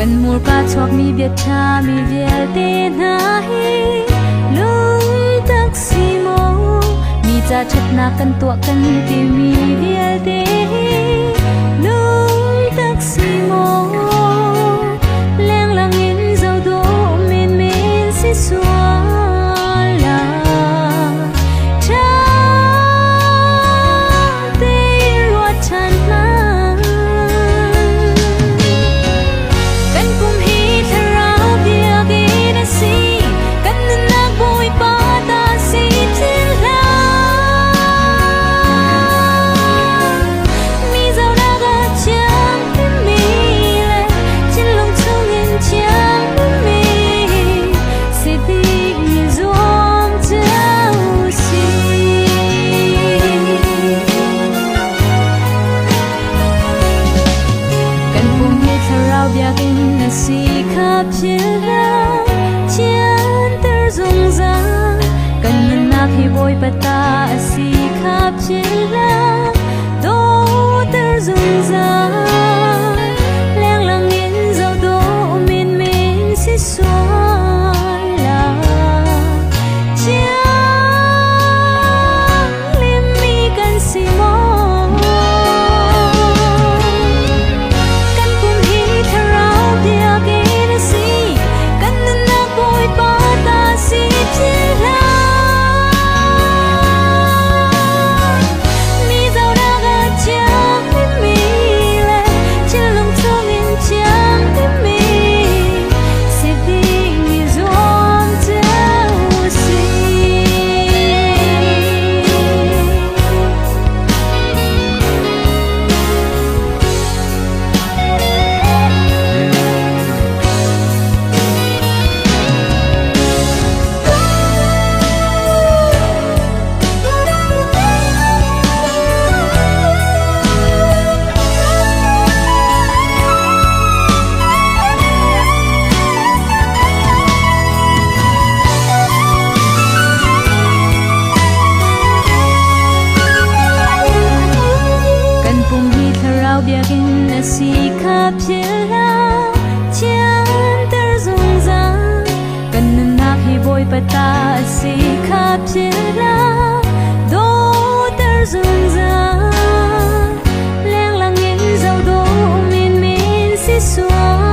กันมัวกาชวกมีเบียดชามีเบียดเตนาฮีลุยตักซีโมมีจะชัดนากันตัวกันที่มีเบียดเตลุยตักซีโมแรงลังเงินเจ้าโดเมนเมนสิสวลาBata si khap chila do ter zung za leng lang in zo do min min si swala chia lim mi kan si mo kan kum hi tharau dia ke na si kan na boy bata si chila si khap chila chan ter zung za kan na hi boy pata si khap chila do ter zung za leng lang in zau do min min si swa